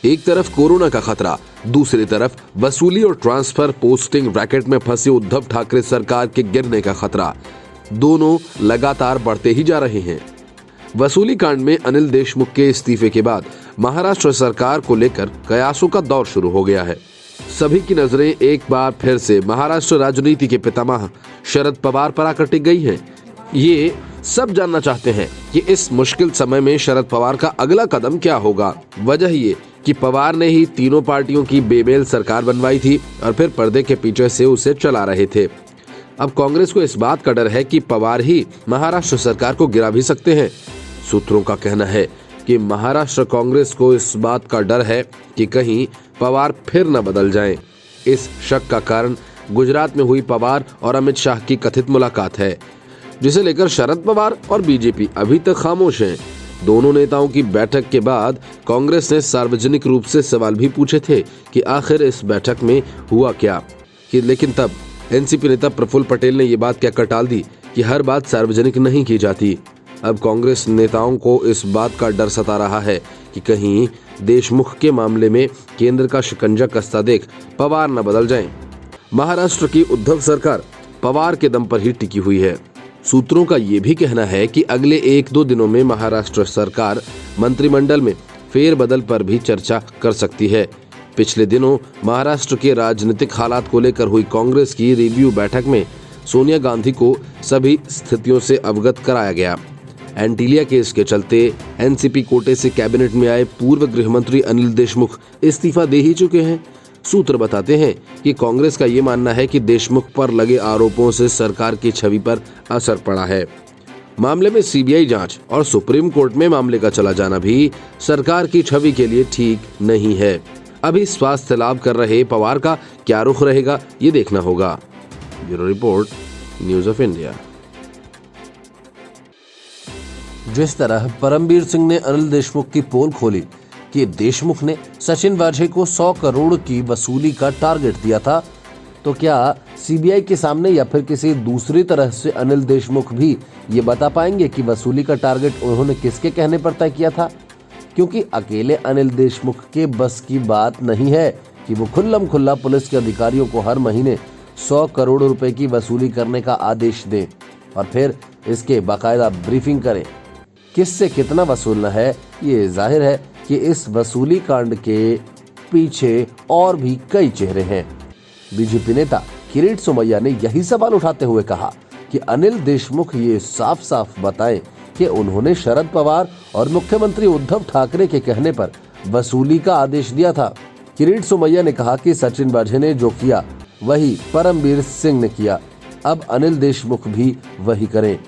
एक तरफ कोरोना का खतरा, दूसरी तरफ वसूली और ट्रांसफर पोस्टिंग रैकेट में फंसे उद्धव ठाकरे सरकार के गिरने का खतरा। दोनों लगातार बढ़ते ही जा रहे हैं। वसूली कांड में अनिल देशमुख के इस्तीफे के बाद महाराष्ट्र सरकार को लेकर कयासों का दौर शुरू हो गया है। सभी की नजरें एक बार फिर से महाराष्ट्र राजनीति के पितामह शरद पवार पर आकर टिक गई हैं। ये सब जानना चाहते हैं कि इस मुश्किल समय में शरद पवार का अगला कदम क्या होगा। वजह ये कि पवार ने ही तीनों पार्टियों की बेमेल सरकार बनवाई थी और फिर पर्दे के पीछे से उसे चला रहे थे। अब कांग्रेस को इस बात का डर है कि पवार ही महाराष्ट्र सरकार को गिरा भी सकते हैं। सूत्रों का कहना है कि महाराष्ट्र कांग्रेस को इस बात का डर है कि कहीं पवार फिर न बदल जाएं। इस शक का कारण गुजरात में हुई पवार और अमित शाह की कथित मुलाकात है, जिसे लेकर शरद पवार और बीजेपी अभी तक खामोश हैं। दोनों नेताओं की बैठक के बाद कांग्रेस ने सार्वजनिक रूप से सवाल भी पूछे थे कि आखिर इस बैठक में हुआ क्या, लेकिन तब एनसीपी नेता प्रफुल्ल पटेल ने ये बात कहकर टाल दी कि हर बात सार्वजनिक नहीं की जाती। अब कांग्रेस नेताओं को इस बात का डर सता रहा है कि कहीं देशमुख के मामले में केंद्र का शिकंजा कसता देख पवार न बदल जाएं। महाराष्ट्र की उद्धव सरकार पवार के दम पर ही टिकी हुई है। सूत्रों का ये भी कहना है कि अगले 1-2 दिनों में महाराष्ट्र सरकार मंत्रिमंडल में फेरबदल पर भी चर्चा कर सकती है। पिछले दिनों महाराष्ट्र के राजनीतिक हालात को लेकर हुई कांग्रेस की रिव्यू बैठक में सोनिया गांधी को सभी स्थितियों से अवगत कराया गया। एंटीलिया केस के चलते एनसीपी कोटे से कैबिनेट में आए पूर्व गृह मंत्री अनिल देशमुख इस्तीफा दे ही चुके हैं। सूत्र बताते हैं कि कांग्रेस का ये मानना है कि देशमुख पर लगे आरोपों से सरकार की छवि पर असर पड़ा है। मामले में सीबीआई जांच और सुप्रीम कोर्ट में मामले का चला जाना भी सरकार की छवि के लिए ठीक नहीं है। अभी स्वास्थ्य लाभ कर रहे पवार का क्या रुख रहेगा, ये देखना होगा। Bureau report, news of India. जिस तरह परमबीर सिंह ने अनिल देशमुख की पोल खोली कि देशमुख ने सचिन वाझे को 100 करोड़ की वसूली का टारगेट दिया था, तो क्या सीबीआई के सामने या फिर किसी दूसरी तरह से अनिल देशमुख भी ये बता पाएंगे कि वसूली का टारगेट उन्होंने किसके कहने पर तय किया था? क्योंकि अकेले अनिल देशमुख के बस की बात नहीं है कि वो खुल्लम खुल्ला पुलिस के अधिकारियों को हर महीने 100 करोड़ रुपए की वसूली करने का आदेश दें और फिर इसके बाकायदा ब्रीफिंग करें। किससे कितना वसूलना है, ये जाहिर है कि इस वसूली कांड के पीछे और भी कई चेहरे हैं। बीजेपी नेता किरीट सोमैया ने यही सवाल उठाते हुए कहा कि अनिल देशमुख ये साफ साफ बताएं कि उन्होंने शरद पवार और मुख्यमंत्री उद्धव ठाकरे के कहने पर वसूली का आदेश दिया था। किरीट सोमैया ने कहा कि सचिन वाझे ने जो किया वही परमबीर सिंह ने किया, अब अनिल देशमुख भी वही करें।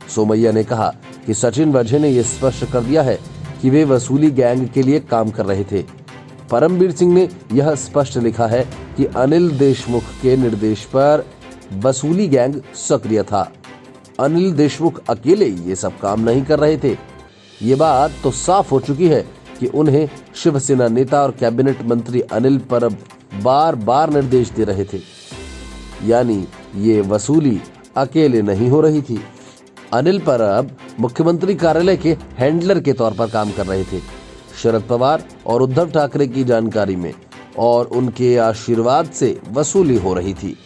सोमैया ने कहा कि सचिन वाझे ने यह स्पष्ट कर दिया है कि वे वसूली गैंग के लिए काम कर रहे थे। परमबीर सिंह ने यह स्पष्ट लिखा है कि अनिल देशमुख के निर्देश पर वसूली गैंग सक्रिय था। अनिल देशमुख अकेले ये सब काम नहीं कर रहे थे। ये बात तो साफ हो चुकी है कि उन्हें शिवसेना नेता और कैबिनेट मंत्री अनिल परब बार बार निर्देश दे रहे थे, यानी ये वसूली अकेले नहीं हो रही थी। अनिल परब मुख्यमंत्री कार्यालय के हैंडलर के तौर पर काम कर रहे थे, शरद पवार और उद्धव ठाकरे की जानकारी में और उनके आशीर्वाद से वसूली हो रही थी।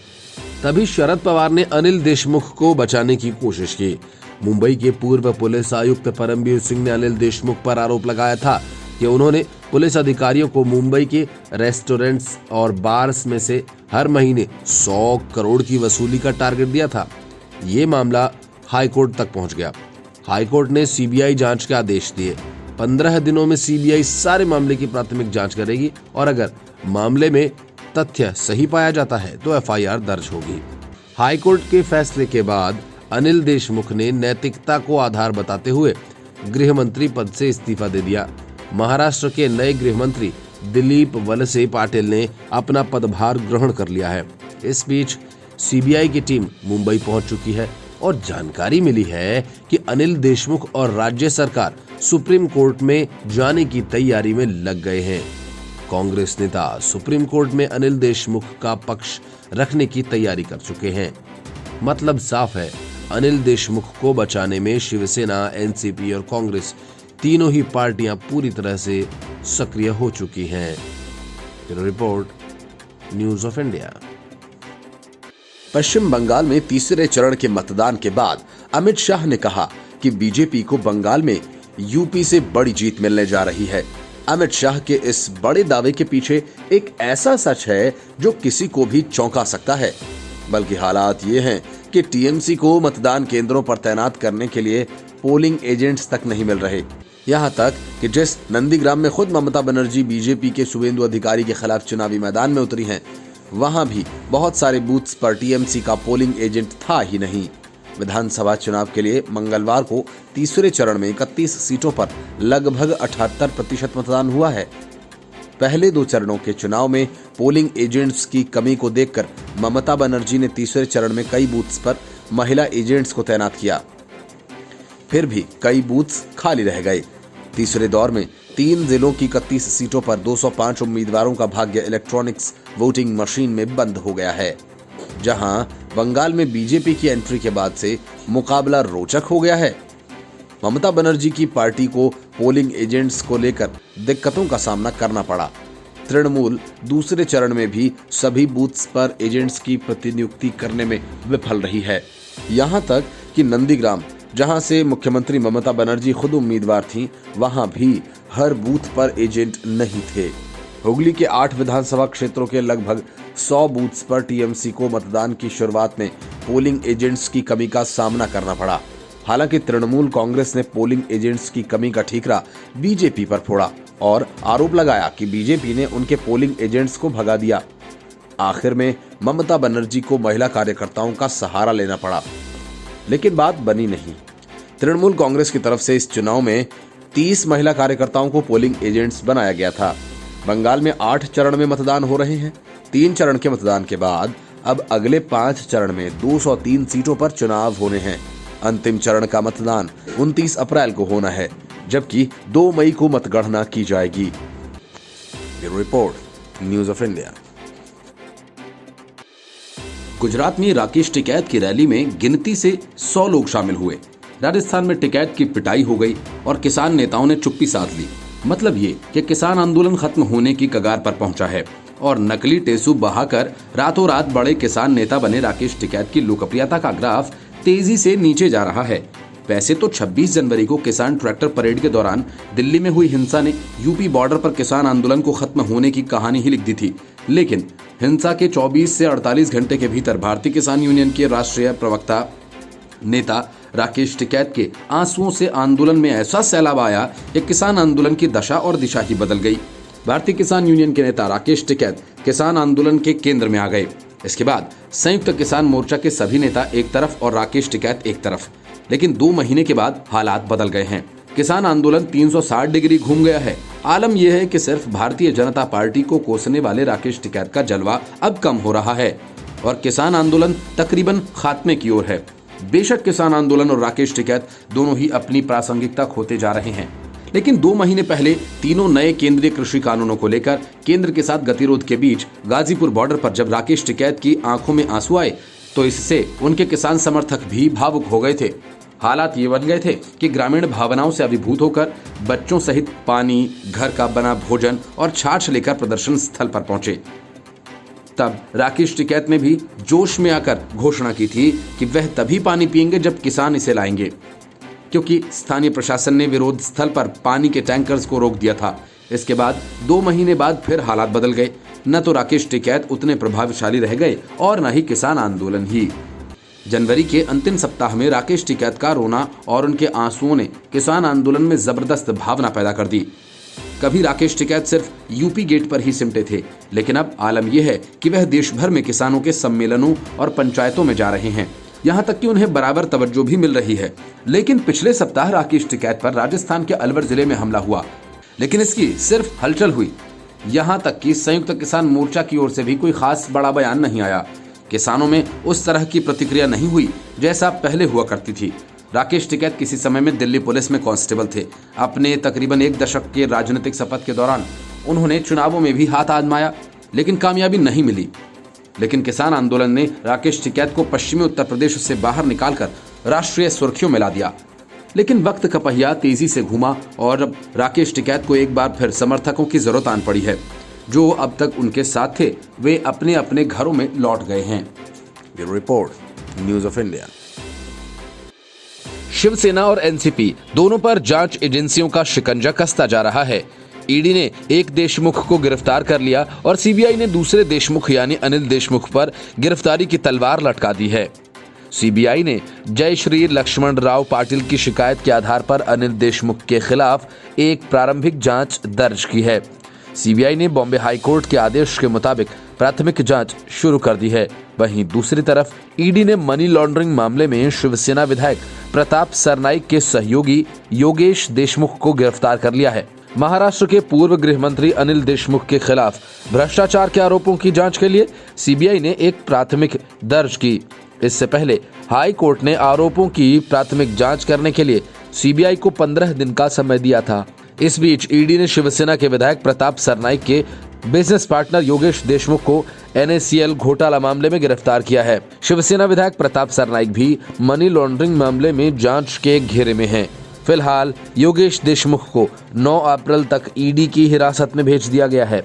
तभी शरद पवार ने अनिल देशमुख को बचाने की कोशिश की। मुंबई के पूर्व पुलिस आयुक्त परमबीर सिंह ने अनिल देशमुख पर आरोप लगाया था कि उन्होंने पुलिस अधिकारियों को मुंबई के रेस्टोरेंट्स और बार्स में से हर महीने 100 करोड़ की वसूली का टारगेट दिया था। ये मामला हाईकोर्ट तक पहुंच गया। हाईकोर्ट ने सीबीआई जांच के आदेश दिए। 15 दिनों में सीबीआई सारे मामले की प्राथमिक जांच करेगी और अगर मामले में तथ्य सही पाया जाता है तो एफआईआर दर्ज होगी। हाईकोर्ट के फैसले के बाद अनिल देशमुख ने नैतिकता को आधार बताते हुए गृह मंत्री पद से इस्तीफा दे दिया। महाराष्ट्र के नए गृह मंत्री दिलीप वलसे पाटिल ने अपना पदभार ग्रहण कर लिया है। इस बीच सीबीआई की टीम मुंबई पहुंच चुकी है और जानकारी मिली है कि अनिल देशमुख और राज्य सरकार सुप्रीम कोर्ट में जाने की तैयारी में लग गए हैं। कांग्रेस नेता सुप्रीम कोर्ट में अनिल देशमुख का पक्ष रखने की तैयारी कर चुके हैं। मतलब साफ है, अनिल देशमुख को बचाने में शिवसेना, एनसीपी और कांग्रेस तीनों ही पार्टियां पूरी तरह से सक्रिय हो चुकी हैं। Bureau report, news of India. Paschim Bangal में तीसरे चरण के मतदान के बाद अमित शाह ने कहा कि बीजेपी को बंगाल में यूपी से बड़ी जीत मिलने जा रही है। अमित शाह के इस बड़े दावे के पीछे एक ऐसा सच है जो किसी को भी चौंका सकता है। बल्कि हालात ये हैं कि टीएमसी को मतदान केंद्रों पर तैनात करने के लिए पोलिंग एजेंट्स तक नहीं मिल रहे। यहाँ तक कि जिस नंदीग्राम में खुद ममता बनर्जी बीजेपी के शुभेंदु अधिकारी के खिलाफ चुनावी मैदान में उतरी हैं, वहां भी बहुत सारे बूथ्स पर टीएमसी का पोलिंग एजेंट था ही नहीं। विधानसभा चुनाव के लिए मंगलवार को तीसरे चरण में 31 सीटों पर लगभग 78% मतदान हुआ है। पहले 2 चरणों के चुनाव में पोलिंग एजेंट्स की कमी को देखकर ममता बनर्जी ने तीसरे चरण में कई बूथ्स पर महिला एजेंट्स को तैनात किया। फिर भी कई बूथ्स खाली रह गए। तीसरे दौर में 3 जिलों की 31 सीटों पर 205 उम्मीदवारों का भाग्य इलेक्ट्रॉनिक्स वोटिंग मशीन में बंद हो गया है। जहां बंगाल में बीजेपी की एंट्री के बाद से मुकाबला रोचक हो गया है। ममता बनर्जी की पार्टी को पोलिंग एजेंट्स को लेकर दिक्कतों का सामना करना पड़ा। तृणमूल दूसरे चरण में भी सभी बूथ्स पर एजेंट्स की प्रतिनियुक्ति करने में विफल रही है। यहां तक कि नंदीग्राम, जहां से मुख्यमंत्री ममता बनर्जी खुद उम्मीदवार थीं, वहां भी हर बूथ पर एजेंट नहीं थे। हुगली के 8 विधानसभा क्षेत्रों के लगभग 100 बूथ्स पर टीएमसी को मतदान की शुरुआत में पोलिंग एजेंट्स की कमी का सामना करना पड़ा। हालांकि तृणमूल कांग्रेस ने पोलिंग एजेंट्स की कमी का ठीकरा बीजेपी पर फोड़ा और आरोप लगाया कि बीजेपी ने उनके पोलिंग एजेंट्स को भगा दिया। आखिर में ममता बनर्जी को महिला कार्यकर्ताओं का सहारा लेना पड़ा, लेकिन बात बनी नहीं। तृणमूल कांग्रेस की तरफ से इस चुनाव में 30 महिला कार्यकर्ताओं को पोलिंग एजेंट्स बनाया गया था। बंगाल में 8 चरण में मतदान हो रहे हैं। 3 चरण के मतदान के बाद अब अगले 5 चरण में 203 सीटों पर चुनाव होने हैं। अंतिम चरण का मतदान 29 अप्रैल को होना है, जबकि 2 मई को मतगणना की जाएगी। Bureau report, news of India. Gujarat में राकेश टिकैत की रैली में गिनती से 100 लोग शामिल हुए। राजस्थान में टिकैत की पिटाई हो गई और किसान नेताओं ने चुप्पी साध ली। मतलब ये कि किसान आंदोलन खत्म होने की कगार पर पहुंचा है और नकली टेसू बहाकर रातों रात बड़े किसान नेता बने राकेश टिकैत की लोकप्रियता का ग्राफ तेजी से नीचे जा रहा है। वैसे तो 26 जनवरी को किसान ट्रैक्टर परेड के दौरान दिल्ली में हुई हिंसा ने यूपी बॉर्डर पर किसान आंदोलन को खत्म होने की कहानी ही लिख दी थी, लेकिन हिंसा के 24 से 48 घंटे के भीतर भारतीय किसान यूनियन के राष्ट्रीय प्रवक्ता नेता राकेश टिकैत के आंसुओं से आंदोलन में ऐसा सैलाब आया कि किसान आंदोलन की दशा और दिशा ही बदल गई। भारतीय किसान यूनियन के नेता राकेश टिकैत किसान आंदोलन के केंद्र में आ गए। इसके बाद संयुक्त किसान मोर्चा के सभी नेता एक तरफ और राकेश टिकैत एक तरफ। लेकिन 2 महीने के बाद हालात बदल गए हैं। किसान आंदोलन 360 डिग्री घूम गया है। आलम यह है कि सिर्फ भारतीय जनता पार्टी को कोसने वाले राकेश टिकैत का जलवा अब कम हो रहा है और किसान आंदोलन तकरीबन खात्मे की ओर है। बेशक किसान आंदोलन और राकेश टिकैत दोनों ही अपनी प्रासंगिकता खोते जा रहे हैं, लेकिन 2 महीने पहले तीनों नए केंद्रीय कृषि कानूनों को लेकर केंद्र के साथ गतिरोध के बीच गाजीपुर बॉर्डर पर जब राकेश टिकैत की आंखों में आंसू आए तो इससे उनके किसान समर्थक भी भावुक हो गए थे। हालात ये बन गए थे कि ग्रामीण भावनाओं से अभिभूत होकर बच्चों सहित पानी, घर का बना भोजन और छाछ लेकर प्रदर्शन स्थल पर पहुंचे। तब राकेश टिकैत ने भी जोश में आकर घोषणा की थी कि वह तभी पानी पिएंगे जब किसान इसे लाएंगे, क्योंकि स्थानीय प्रशासन ने विरोध स्थल पर पानी के टैंकर्स को रोक दिया था। इसके बाद 2 महीने बाद फिर हालात बदल गए। न तो राकेश टिकैत उतने प्रभावशाली रह गए और न ही किसान आंदोलन ही। जनवरी के अंतिम सप्ताह में राकेश टिकैत का रोना और उनके आंसुओं ने किसान आंदोलन में जबरदस्त भावना पैदा कर दी। कभी राकेश टिकैत सिर्फ यूपी गेट पर ही सिमटे थे, लेकिन अब आलम यह है कि वह देश भर में किसानों के सम्मेलनों और पंचायतों में जा रहे हैं। यहाँ तक कि उन्हें बराबर तवज्जो भी मिल रही है। लेकिन पिछले सप्ताह राकेश टिकैत पर राजस्थान के अलवर जिले में हमला हुआ, लेकिन इसकी सिर्फ हलचल हुई। यहाँ तक कि संयुक्त किसान मोर्चा की ओर से भी कोई खास बड़ा बयान नहीं आया। किसानों में उस तरह की प्रतिक्रिया नहीं हुई जैसा पहले हुआ करती थी। राकेश टिकैत किसी समय में दिल्ली पुलिस में कांस्टेबल थे। अपने तकरीबन 1 दशक के राजनीतिक सफर के दौरान उन्होंने चुनावों में भी हाथ आजमाया, लेकिन कामयाबी नहीं मिली। लेकिन किसान आंदोलन ने राकेश टिकैत को पश्चिमी उत्तर प्रदेश से बाहर निकालकर राष्ट्रीय सुर्खियों में ला दिया। लेकिन वक्त का पहिया तेजी से घूमा और अब राकेश टिकैत को एक बार फिर समर्थकों की जरूरत आन पड़ी है। जो अब तक उनके साथ थे वे अपने अपने घरों में लौट गए हैं। Bureau report, news of India. Shiv Sena और एनसीपी दोनों पर जांच एजेंसियों का शिकंजा कसता जा रहा है। ईडी ने एक देशमुख को गिरफ्तार कर लिया और सीबीआई ने दूसरे देशमुख यानी अनिल देशमुख पर गिरफ्तारी की तलवार लटका दी है। सीबीआई ने जय श्री लक्ष्मण राव पाटिल की शिकायत के आधार पर अनिल देशमुख के खिलाफ एक प्रारंभिक जांच दर्ज की है। सीबीआई ने बॉम्बे हाईकोर्ट के आदेश के मुताबिक प्राथमिक जांच शुरू कर दी है। वहीं दूसरी तरफ ईडी ने मनी लॉन्ड्रिंग मामले में शिवसेना विधायक प्रताप सरनाइक के सहयोगी योगेश देशमुख को गिरफ्तार कर लिया है। महाराष्ट्र के पूर्व गृह मंत्री अनिल देशमुख के खिलाफ भ्रष्टाचार के आरोपों की जांच के लिए सीबीआई ने एक प्राथमिक दर्ज की। इससे पहले हाई कोर्ट ने आरोपों की प्राथमिक जांच करने के लिए सीबीआई को 15 दिन का समय दिया था। इस बीच ईडी ने शिवसेना के विधायक प्रताप सरनाइक के बिजनेस पार्टनर योगेश देशमुख को NACL घोटाला मामले में गिरफ्तार किया है। शिवसेना विधायक प्रताप सरनाइक भी मनी लॉन्ड्रिंग मामले में जांच के घेरे में हैं। फिलहाल योगेश देशमुख को 9 अप्रैल तक ईडी की हिरासत में भेज दिया गया है।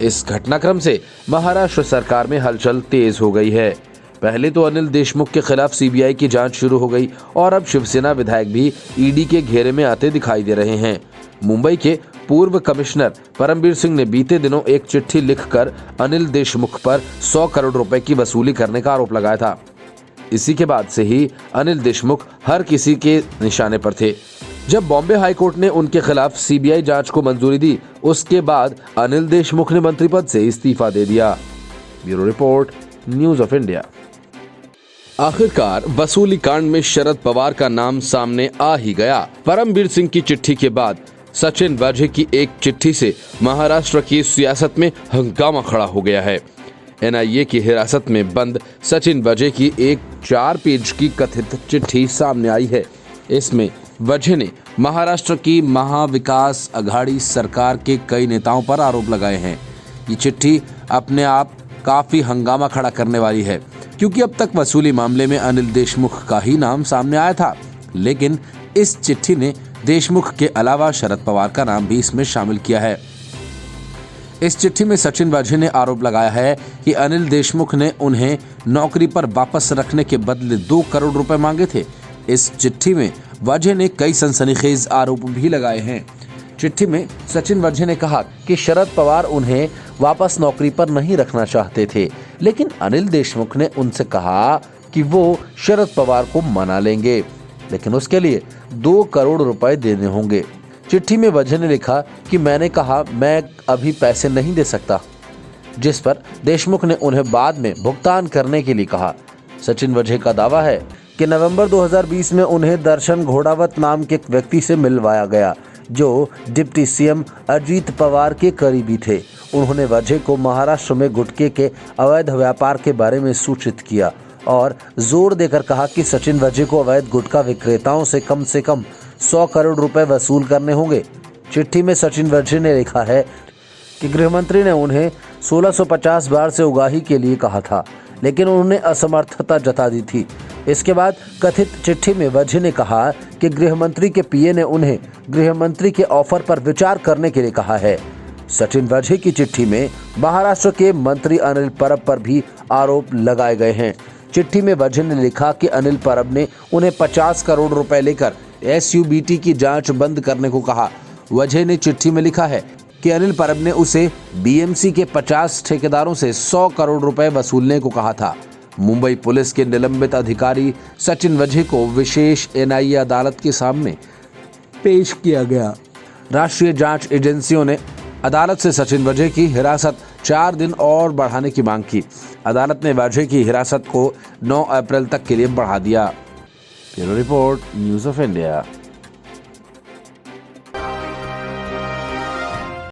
इस घटनाक्रम से महाराष्ट्र सरकार में हलचल तेज हो गई है। पहले तो अनिल देशमुख के खिलाफ सीबीआई की जांच शुरू हो गई और अब शिवसेना विधायक भी ईडी के घेरे में आते दिखाई दे रहे हैं। मुंबई के पूर्व कमिश्नर परमबीर सिंह ने बीते दिनों एक चिट्ठी लिखकर अनिल देशमुख पर 100 करोड़ रुपए की वसूली करने का आरोप लगाया था। इसी के बाद से ही अनिल देशमुख हर किसी के निशाने पर थे। जब बॉम्बे हाईकोर्ट ने उनके खिलाफ सीबीआई जांच को मंजूरी दी, उसके बाद अनिल देशमुख ने मंत्री पद से इस्तीफा दे दिया। Bureau report, news of India. आखिरकार वसूली कांड में शरद पवार का नाम सामने आ ही गया। परमबीर सिंह की चिट्ठी के बाद सचिन वाझे की एक चिट्ठी से महाराष्ट्र की सियासत में हंगामा खड़ा हो गया है। NIA की हिरासत में बंद सचिन वाझे की एक 4 पेज की कथित चिट्ठी सामने आई है। इसमें वाझे ने महाराष्ट्र की महाविकास अघाड़ी सरकार के कई नेताओं पर आरोप लगाए हैं। ये चिट्ठी अपने आप काफी हंगामा खड़ा करने वाली है, क्योंकि अब तक वसूली मामले में अनिल देशमुख का ही नाम सामने आया था, लेकिन इस चिट्ठी ने देशमुख के अलावा शरद पवार का नाम भी इसमें शामिल किया है। इस चिट्ठी में सचिन वाझे ने आरोप लगाया है कि अनिल देशमुख ने उन्हें नौकरी पर वापस रखने के बदले 2 करोड़ रुपए मांगे थे। इस चिट्ठी में वाझे ने कई सनसनीखेज आरोप भी लगाए हैं। चिट्ठी में सचिन वाझे ने कहा कि शरद पवार उन्हें वापस नौकरी पर नहीं रखना चाहते थे, लेकिन अनिल देशमुख ने उनसे कहा कि वो शरद पवार को मना लेंगे, लेकिन उसके लिए 2 करोड़ रुपए देने होंगे। चिट्ठी में वाझे ने लिखा कि मैंने कहा मैं अभी पैसे नहीं दे सकता, जिस पर देशमुख ने उन्हें बाद में भुगतान करने के लिए कहा। सचिन वाझे का दावा है कि नवंबर 2020 में उन्हें दर्शन घोड़ावत नाम के एक व्यक्ति से मिलवाया गया, जो डिप्टी सीएम अजीत पवार के करीबी थे। उन्होंने वाझे को महाराष्ट्र में गुटखे के अवैध व्यापार के बारे में सूचित किया और जोर देकर कहा कि सचिन वाझे को अवैध गुटखा विक्रेताओं से कम 100 करोड़ रुपए वसूल करने होंगे। चिट्ठी में सचिन वाझे ने लिखा है कि गृहमंत्री ने उन्हें 1650 बार से उगाही के लिए कहा था, लेकिन उन्होंने असमर्थता जता दी थी। इसके बाद कथित चिट्ठी में वाझे ने कहा कि गृहमंत्री के पीए ने उन्हें गृहमंत्री के ऑफर पर विचार करने के लिए कहा है। सचिन वाझे की चिट्ठी में महाराष्ट्र के मंत्री अनिल परब पर भी आरोप लगाए गए हैं। चिट्ठी में वाझे ने लिखा कि अनिल परब ने उन्हें 50 करोड़ रुपए लेकर SUBT की जांच बंद करने को कहा। वाझे ने चिट्ठी में लिखा है कि अनिल परब ने उसे BMC के 50 ठेकेदारों से 100 करोड़ रुपए वसूलने को कहा था। मुंबई पुलिस के निलंबित अधिकारी सचिन वाझे को विशेष NIA अदालत के सामने पेश किया गया। राष्ट्रीय जांच एजेंसियों ने अदालत से सचिन वाझे की हिरासत 4 दिन और बढ़ाने की मांग की। अदालत ने वाझे की हिरासत को 9 अप्रैल तक के लिए बढ़ा दिया। Bureau report, news of India.